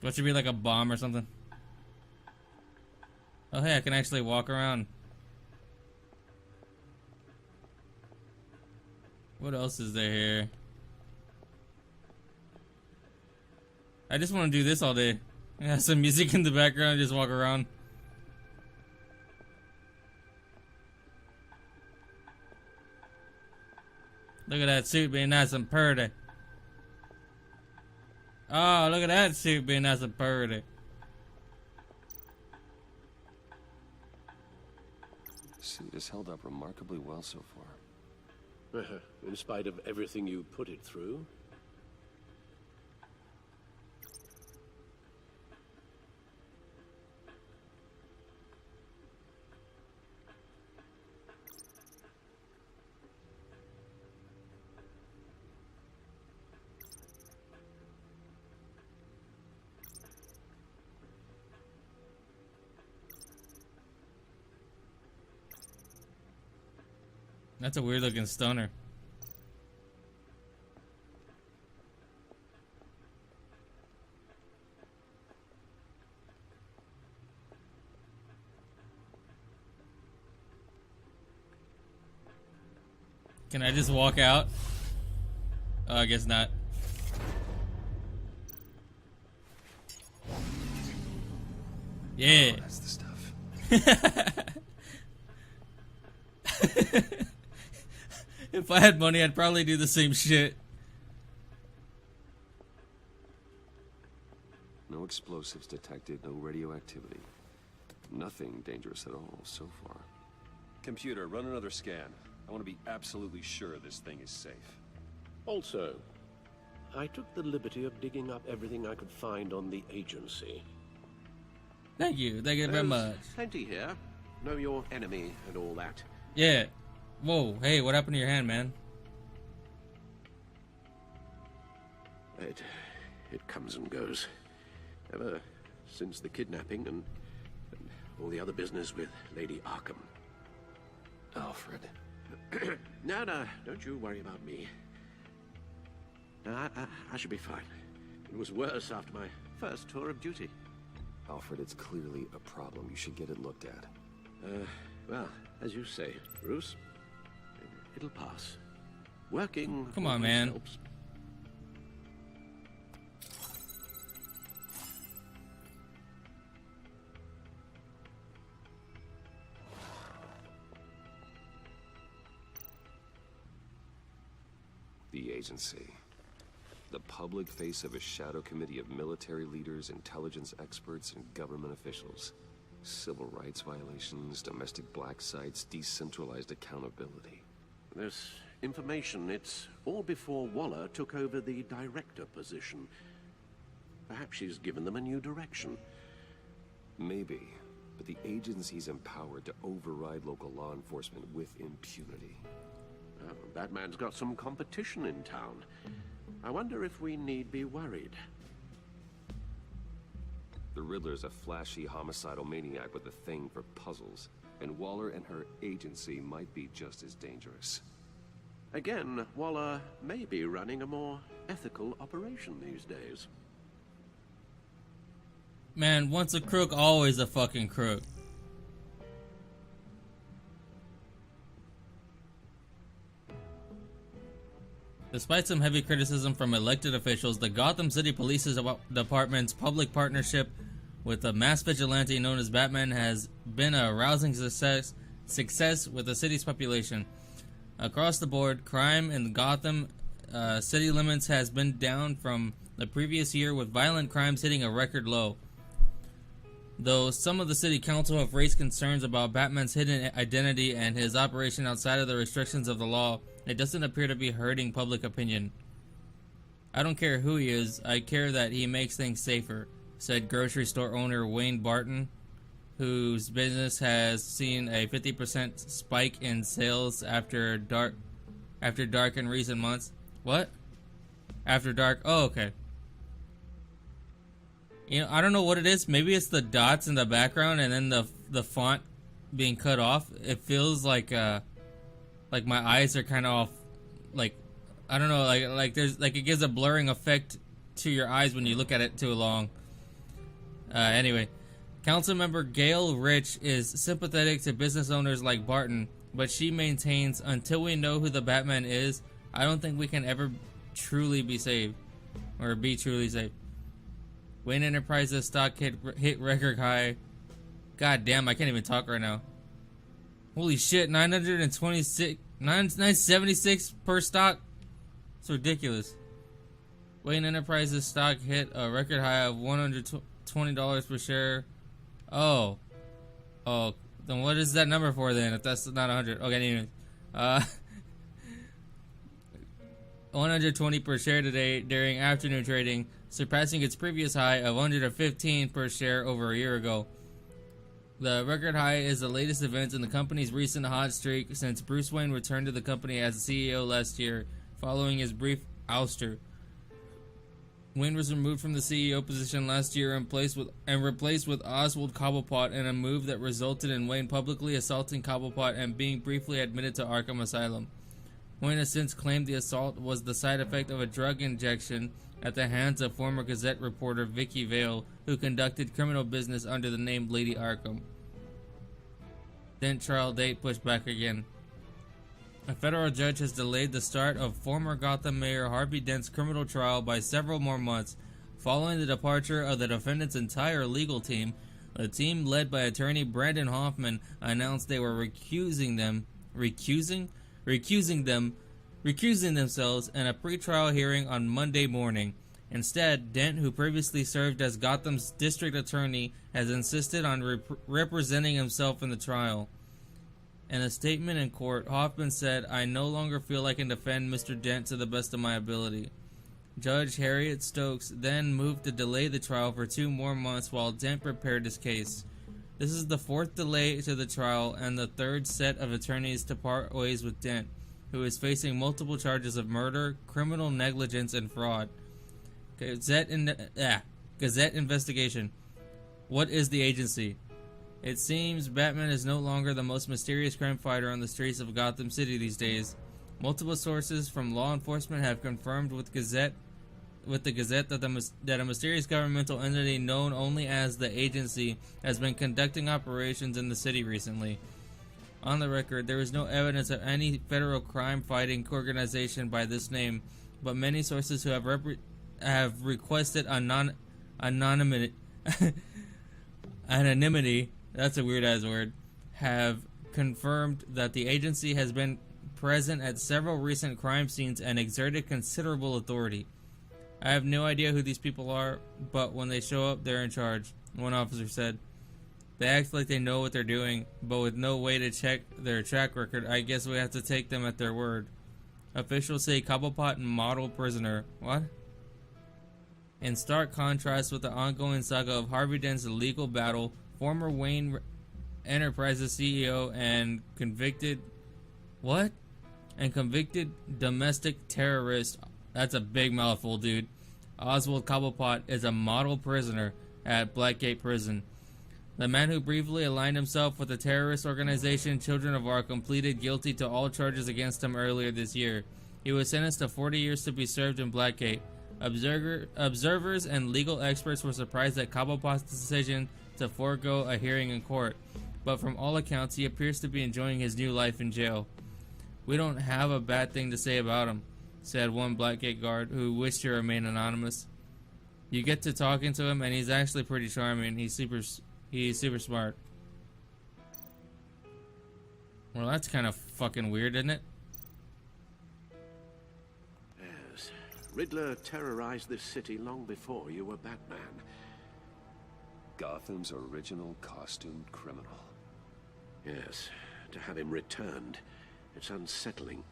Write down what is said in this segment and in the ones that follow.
What should be like a bomb or something? Oh hey, I can actually walk around. What else is there here? I just want to do this all day. Have some music in the background, just walk around. Look at that suit being nice and purty. Oh, look at that suit being nice and purty. The suit has held up remarkably well so far. In spite of everything you put it through? That's a weird looking stoner. Can I just walk out? Oh, I guess not. Yeah. Oh, that's the stuff. If I had money, I'd probably do the same shit. No explosives detected, no radioactivity. Nothing dangerous at all so far. Computer, run another scan. I want to be absolutely sure this thing is safe. Also, I took the liberty of digging up everything I could find on the agency. Thank you very There's much. plenty here. Know your enemy and all that. Yeah. Whoa, hey, what happened to your hand, man? It comes and goes. Ever since the kidnapping and all the other business with Lady Arkham. Alfred. No, don't you worry about me. No, I should be fine. It was worse after my first tour of duty. Alfred, it's clearly a problem. You should get it looked at. Well, as you say, Bruce, it'll pass. Working Come on, always man. helps. The agency. The public face of a shadow committee of military leaders, intelligence experts, and government officials. Civil rights violations, domestic black sites, decentralized accountability. This information, it's all before Waller took over the director position. Perhaps she's given them a new direction. Maybe, but the agency's empowered to override local law enforcement with impunity. Batman's got some competition in town. I wonder if we need be worried. The Riddler's a flashy, homicidal maniac with a thing for puzzles, and Waller and her agency might be just as dangerous. Again, Waller may be running a more ethical operation these days. Man, once a crook, always a fucking crook. Despite some heavy criticism from elected officials, the Gotham City Police Department's public partnership with the mass vigilante known as Batman has been a rousing success with the city's population. Across the board, crime in Gotham city limits has been down from the previous year, with violent crimes hitting a record low. Though some of the city council have raised concerns about Batman's hidden identity and his operation outside of the restrictions of the law, it doesn't appear to be hurting public opinion. I don't care who he is, I care that he makes things safer, said grocery store owner Wayne Barton, whose business has seen a 50% spike in sales after dark in recent months. What? After dark? Oh, okay. You know, I don't know what it is. Maybe it's the dots in the background and then the font being cut off. It feels like my eyes are kind of off. Like, I don't know. Like there's like it gives a blurring effect to your eyes when you look at it too long. Anyway, Councilmember Gail Rich is sympathetic to business owners like Barton, but she maintains until we know who the Batman is, I don't think we can ever truly be saved. Or be truly saved. Wayne Enterprises stock hit record high. God damn, I can't even talk right now. Holy shit, 976 per stock? It's ridiculous. Wayne Enterprises stock hit a record high of $120 per share. Oh, then what is that number for then? If that's not 100, okay. Anyways, 120 per share today during afternoon trading, surpassing its previous high of 115 per share over a year ago. The record high is the latest event in the company's recent hot streak since Bruce Wayne returned to the company as CEO last year, following his brief ouster. Wayne was removed from the CEO position last year and replaced with Oswald Cobblepot in a move that resulted in Wayne publicly assaulting Cobblepot and being briefly admitted to Arkham Asylum. Wayne has since claimed the assault was the side effect of a drug injection at the hands of former Gazette reporter Vicky Vale, who conducted criminal business under the name Lady Arkham. Dent trial date pushed back again. A federal judge has delayed the start of former Gotham Mayor Harvey Dent's criminal trial by several more months, following the departure of the defendant's entire legal team. The team, led by attorney Brandon Hoffman, announced they were recusing themselves in a pretrial hearing on Monday morning. Instead, Dent, who previously served as Gotham's district attorney, has insisted on representing himself in the trial. In a statement in court, Hoffman said, "I no longer feel I can defend Mr. Dent to the best of my ability." Judge Harriet Stokes then moved to delay the trial for 2 more months while Dent prepared his case. This is the 4th delay to the trial and the 3rd set of attorneys to part ways with Dent, who is facing multiple charges of murder, criminal negligence, and fraud. Gazette investigation. What is the agency? It seems Batman is no longer the most mysterious crime fighter on the streets of Gotham City these days. Multiple sources from law enforcement have confirmed with the Gazette that a mysterious governmental entity known only as the Agency has been conducting operations in the city recently. On the record, there is no evidence of any federal crime-fighting organization by this name, but many sources who have requested anonymity, that's a weird-ass word, have confirmed that the agency has been present at several recent crime scenes and exerted considerable authority. I have no idea who these people are, but when they show up, they're in charge, one officer said. They act like they know what they're doing, but with no way to check their track record, I guess we have to take them at their word. Officials say Cobblepot model prisoner. What? In stark contrast with the ongoing saga of Harvey Dent's legal battle, former Wayne Enterprises CEO and convicted domestic terrorist, that's a big mouthful, dude, Oswald Cobblepot is a model prisoner at Blackgate Prison. The man who briefly aligned himself with the terrorist organization Children of Arkham pleaded guilty to all charges against him earlier this year. He was sentenced to 40 years to be served in Blackgate. Observers and legal experts were surprised at Cobblepot's decision to forego a hearing in court, but from all accounts he appears to be enjoying his new life in jail. "We don't have a bad thing to say about him," said one Blackgate guard who wished to remain anonymous. "You get to talking to him and he's actually pretty charming. He's super smart." Well, that's kind of fucking weird, isn't it? Yes. Riddler terrorized this city long before you were Batman. Gotham's original costumed criminal. Yes. To have him returned, it's unsettling.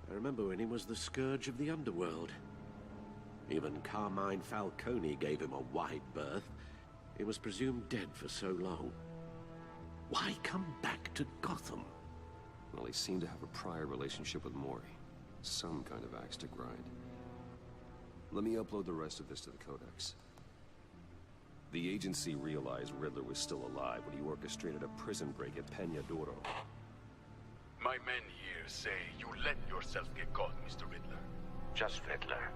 I remember when he was the scourge of the underworld. Even Carmine Falcone gave him a wide berth. He was presumed dead for so long. Why come back to Gotham? Well, he seemed to have a prior relationship with Mori. Some kind of axe to grind. Let me upload the rest of this to the Codex. The agency realized Riddler was still alive when he orchestrated a prison break at Peña Duro. My men here say you let yourself get caught, Mr. Riddler. Just Riddler.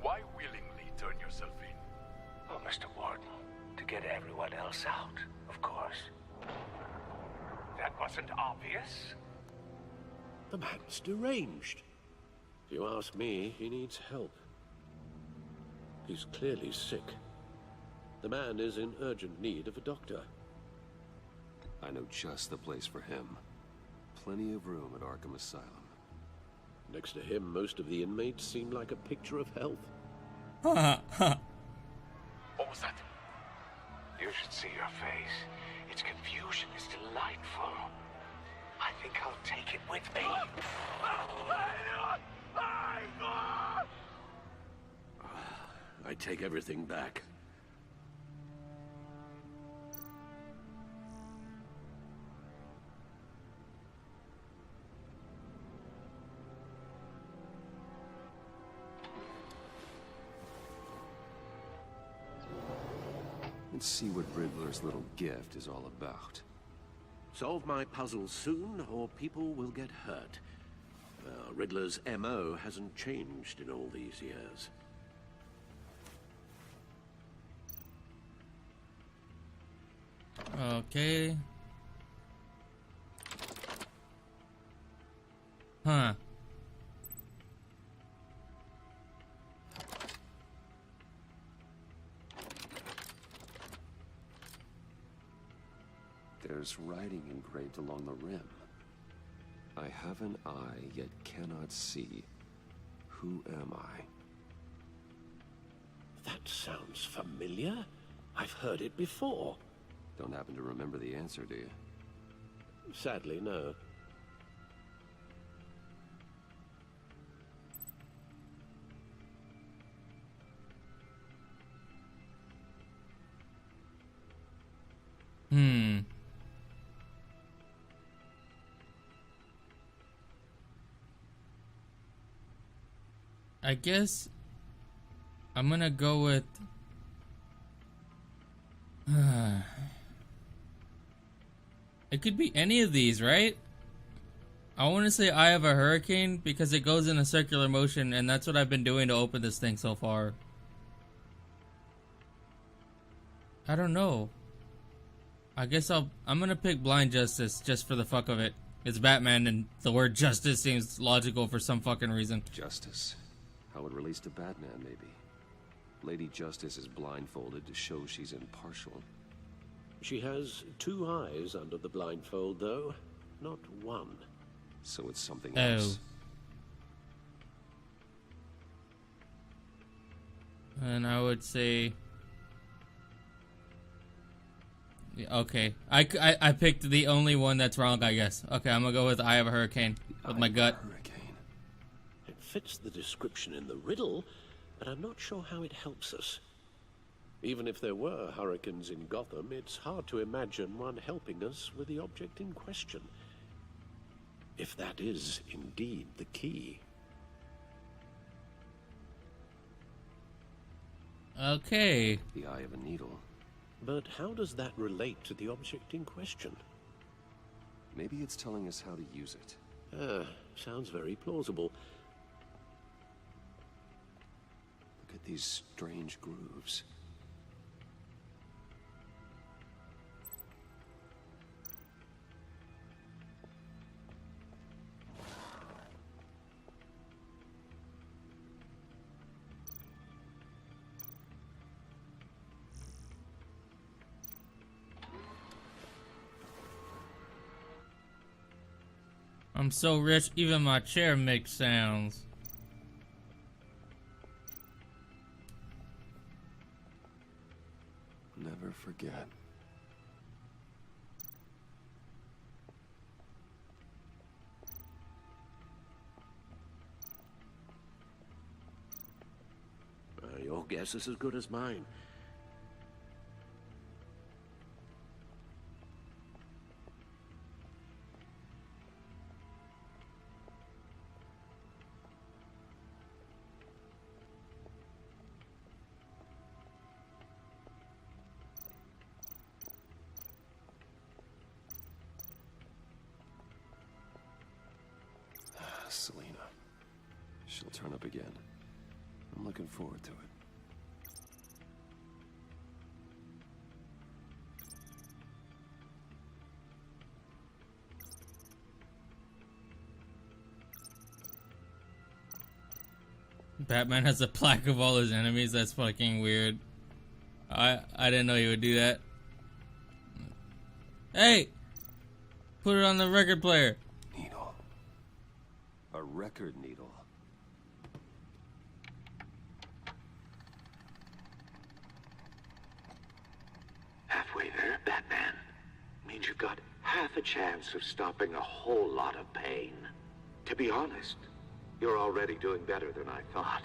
Why willingly turn yourself in? Oh, Mr. Warden, to get everyone else out, of course. That wasn't obvious. The man's deranged. If you ask me, he needs help. He's clearly sick. The man is in urgent need of a doctor. I know just the place for him. Plenty of room at Arkham Asylum. Next to him, most of the inmates seem like a picture of health. What was that? You should see your face. Its confusion is delightful. I think I'll take it with me. I take everything back. Let's see what Riddler's little gift is all about. Solve my puzzle soon, or people will get hurt. Riddler's MO hasn't changed in all these years. Okay. Huh. There's writing engraved along the rim. I have an eye, yet cannot see. Who am I? That sounds familiar. I've heard it before. Don't happen to remember the answer, do you? Sadly, no. I guess I'm gonna go with it could be any of these, right? I want to say Eye of a Hurricane because it goes in a circular motion, and that's what I've been doing to open this thing so far. I don't know. I guess I'm gonna pick Blind Justice just for the fuck of it. It's Batman, and the word justice seems logical for some fucking reason. Justice. How it relates to Batman, maybe. Lady Justice is blindfolded to show she's impartial. She has two eyes under the blindfold, though, not one. So it's something else. And I would say... Yeah, okay. I picked the only one that's wrong, I guess. Okay, I'm gonna go with Eye of a Hurricane with my gut. It fits the description in the riddle, but I'm not sure how it helps us. Even if there were hurricanes in Gotham, it's hard to imagine one helping us with the object in question. If that is indeed the key. Okay. The eye of a needle. But how does that relate to the object in question? Maybe it's telling us how to use it. Sounds very plausible. Look at these strange grooves. I'm so rich, even my chair makes sounds. Never forget. Your guess is as good as mine. Selina. She'll turn up again. I'm looking forward to it. Batman has a plaque of all his enemies. That's fucking weird. I didn't know he would do that. Hey! Put it on the record player. Needle. A record needle. Halfway there, Batman. Means you've got half a chance of stopping a whole lot of pain. To be honest, you're already doing better than I thought.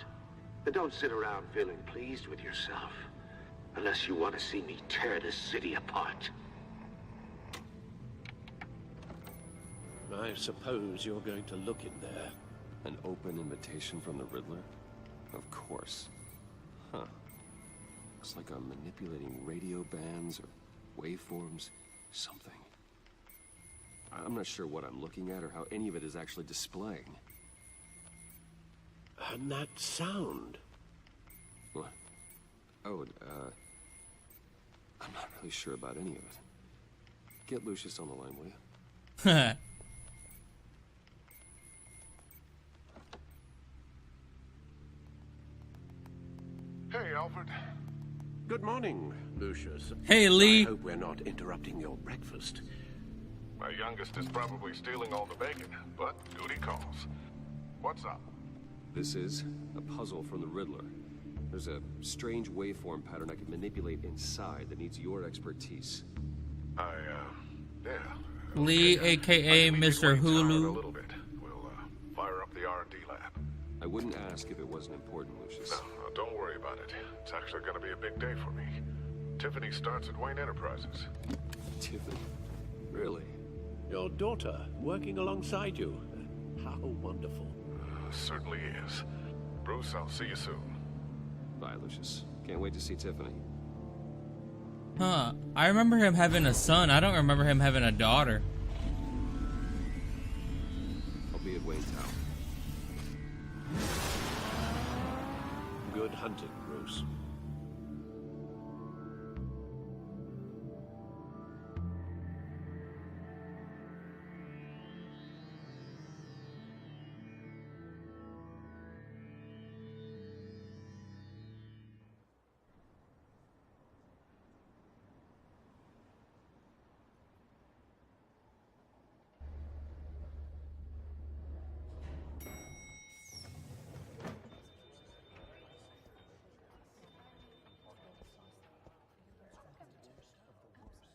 But don't sit around feeling pleased with yourself. Unless you want to see me tear this city apart. I suppose you're going to look in there. An open invitation from the Riddler? Of course. Huh. Looks like I'm manipulating radio bands or waveforms. Something. I'm not sure what I'm looking at or how any of it is actually displaying. And that sound. What? Oh, I'm not really sure about any of it. Get Lucius on the line, will you? Hey, Alfred. Good morning, Lucius. Hey, Lee. I hope we're not interrupting your breakfast. My youngest is probably stealing all the bacon, but duty calls. What's up? This is a puzzle from the Riddler. There's a strange waveform pattern I can manipulate inside that needs your expertise. Yeah. Lee, Okay. aka I can meet you Mr. in Wayne Tower in a Hulu. little bit. We'll fire up the R&D lab. I wouldn't ask if it wasn't important, Lucius. No, don't worry about it. It's actually going to be a big day for me. Tiffany starts at Wayne Enterprises. Tiffany? Really? Your daughter working alongside you. How wonderful. Certainly is. Bruce, I'll see you soon. Bye, Lucius. Can't wait to see Tiffany. Huh. I remember him having a son. I don't remember him having a daughter. I'll be at Wayne Tower. Good hunting, Bruce.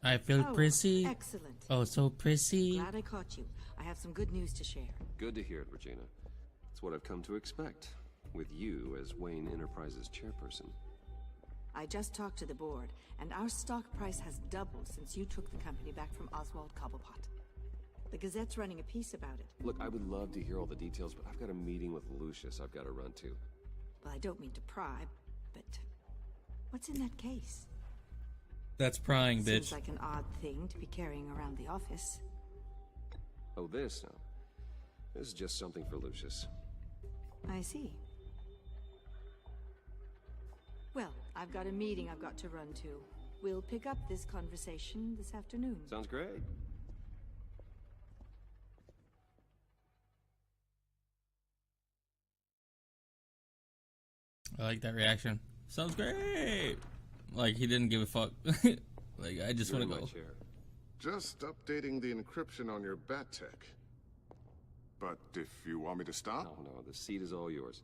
I feel pretty. Excellent. Oh, so pretty. Glad I caught you. I have some good news to share. Good to hear it, Regina. It's what I've come to expect, with you as Wayne Enterprises chairperson. I just talked to the board, and our stock price has doubled since you took the company back from Oswald Cobblepot. The Gazette's running a piece about it. Look, I would love to hear all the details, but I've got a meeting with Lucius I've got to run to. Well, I don't mean to pry, but what's in that case? That's prying, bitch. Seems like an odd thing to be carrying around the office. Oh, this? No. This is just something for Lucius. I see. Well, I've got a meeting I've got to run to. We'll pick up this conversation this afternoon. Sounds great. I like that reaction. Sounds great. Like he didn't give a fuck. Like I just You're want in to my go. chair. Just updating the encryption on your bat tech. But if you want me to stop, No, the seat is all yours.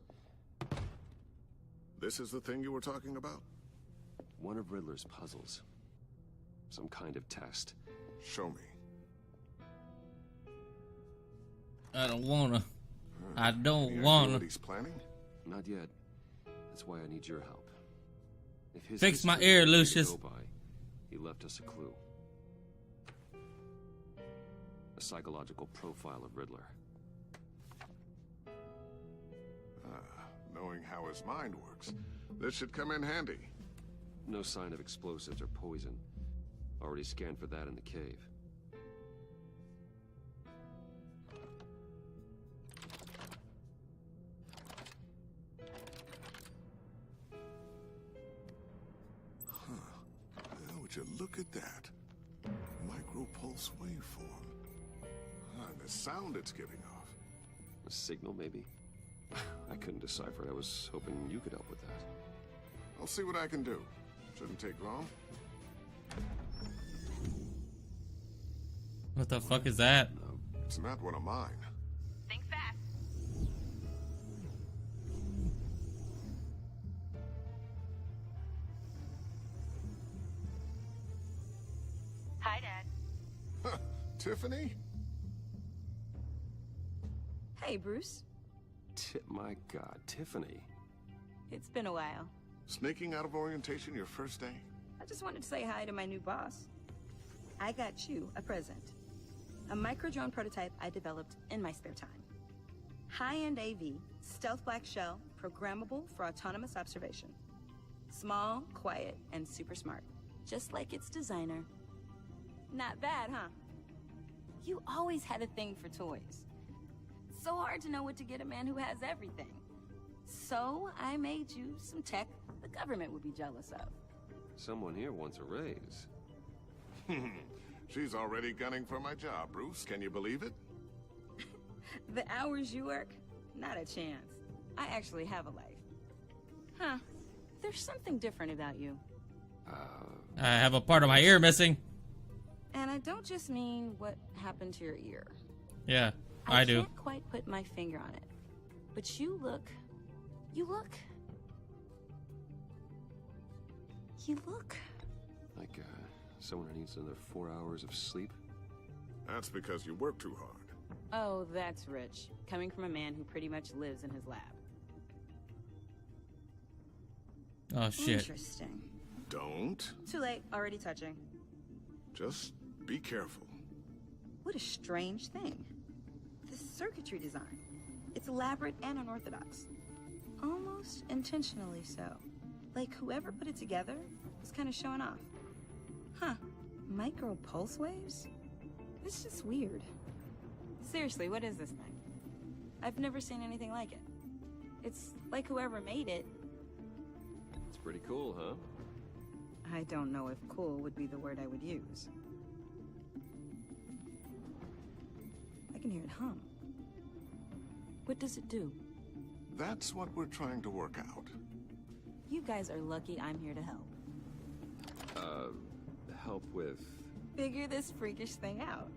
this is the thing you were talking about? One of Riddler's puzzles. Some kind of test. Show me. I don't wanna. I Any don't idea wanna. what he's planning? Not yet. That's why I need your help. If his Fix my history ear, is anything to Lucius. go by, he left us a clue. A psychological profile of Riddler. Knowing how his mind works, this should come in handy. No sign of explosives or poison. Already scanned for that in the cave. Would you look at that? Micropulse waveform. And the sound it's giving off. A signal, maybe? I couldn't decipher it. I was hoping you could help with that. I'll see what I can do. Shouldn't take long. What the fuck is that? It's not one of mine. Think fast. Hi, Dad. Tiffany? Hey, Bruce. My God, Tiffany. It's been a while. Sneaking out of orientation your first day? I just wanted to say hi to my new boss. I got you a present. A micro-drone prototype I developed in my spare time. High-end AV, stealth black shell, programmable for autonomous observation. Small, quiet, and super smart. Just like its designer. Not bad, huh? You always had a thing for toys. So hard to know what to get a man who has everything. So I made you some tech the government would be jealous of. Someone here wants a raise. She's already gunning for my job, Bruce. Can you believe it? The hours you work? Not a chance. I actually have a life. Huh. There's something different about you. I have a part of my ear missing. And I don't just mean what happened to your ear. Yeah, I do. Can't quite put my finger on it. But you look... Like, someone who needs another 4 hours of sleep? That's because you work too hard. Oh, that's rich. Coming from a man who pretty much lives in his lab. Oh shit. Interesting. Don't. Too late. Already touching. Just be careful. What a strange thing. The circuitry design. It's elaborate and unorthodox. Almost intentionally so. Like whoever put it together was kind of showing off. Huh. Micro pulse waves? It's just weird. Seriously, what is this thing? I've never seen anything like it. It's like whoever made it. It's pretty cool, huh? I don't know if cool would be the word I would use. I can hear it hum. What does it do? That's what we're trying to work out. You guys are lucky I'm here to help. Help with... Figure this freakish thing out.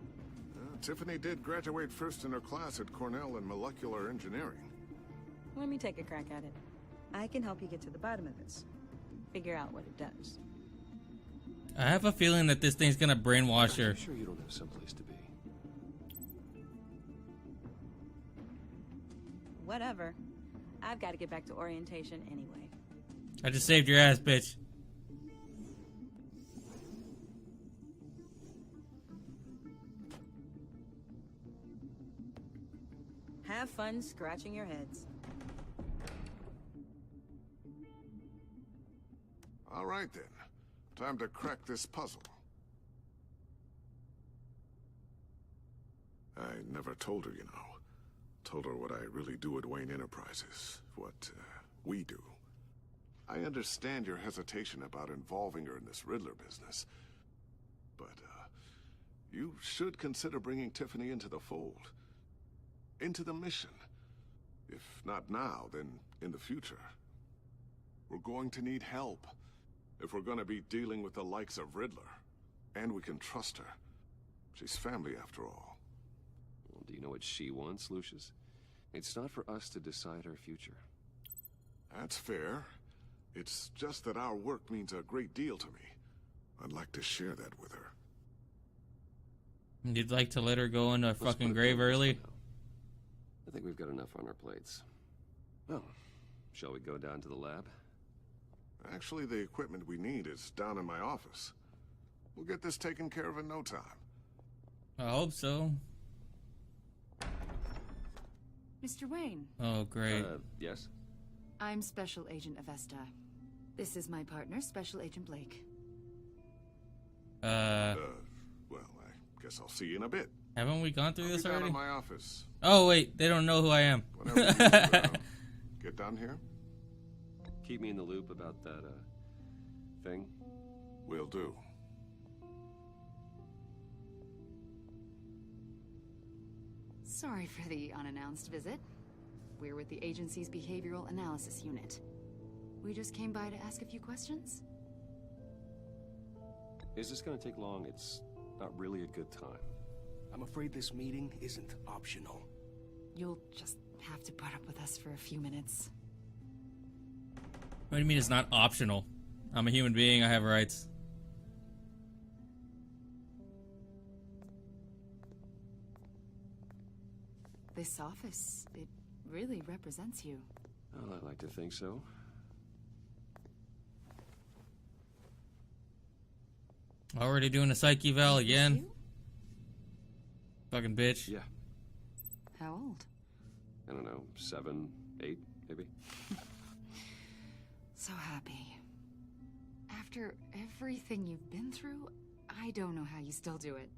Tiffany did graduate first in her class at Cornell in molecular engineering. Let me take a crack at it. I can help you get to the bottom of this. Figure out what it does. I have a feeling that this thing's gonna brainwash her. I'm sure you don't have someplace to be. Whatever. I've got to get back to orientation anyway. I just saved your ass, bitch. Have fun scratching your heads. All right then. Time to crack this puzzle. I never told her, you know. Told her what I really do at Wayne Enterprises. What we do. I understand your hesitation about involving her in this Riddler business. But, you should consider bringing Tiffany into the fold. Into the mission. If not now, then in the future. We're going to need help. If we're going to be dealing with the likes of Riddler. And we can trust her. She's family after all. Well, do you know what she wants, Lucius? It's not for us to decide her future. That's fair. It's just that our work means a great deal to me. I'd like to share that with her. You'd like to let her go in a Let's fucking put it grave this way early? now. I think we've got enough on our plates. Well, shall we go down to the lab? Actually, the equipment we need is down in my office. We'll get this taken care of in no time. I hope so. Mr. Wayne, Oh, great. Yes? I'm Special Agent Avesta. This is my partner, Special Agent Blake. Well, I guess I'll see you in a bit. Haven't we gone through I'll be this down already? in my office. Oh, wait, they don't know who I am. Whenever you get done here, Keep me in the loop about that, thing. will do. Sorry for the unannounced visit. We're with the agency's behavioral analysis unit. We just came by to ask a few questions. Is this gonna take long? It's not really a good time. I'm afraid this meeting isn't optional. You'll just have to put up with us for a few minutes. What do you mean it's not optional? I'm a human being, I have rights. This office, it really represents you. Well, I like to think so. Already doing a psych eval again? Fucking bitch. Yeah. How old? I don't know, 7, 8, maybe? So happy. After everything you've been through, I don't know how you still do it.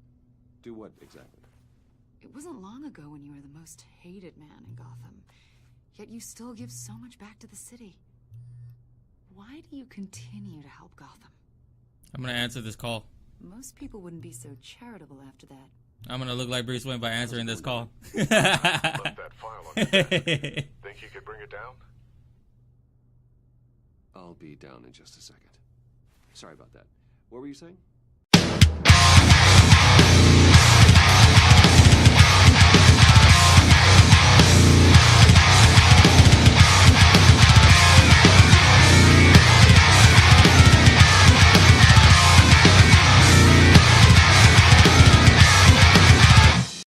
Do what, exactly? It wasn't long ago when you were the most hated man in Gotham, yet you still give so much back to the city. Why do you continue to help Gotham? I'm gonna answer this call. Most people wouldn't be so charitable after that. I'm gonna look like Bruce Wayne by answering this call. Left that file on your desk. Think you could bring it down? I'll be down in just a second. Sorry about that. What were you saying?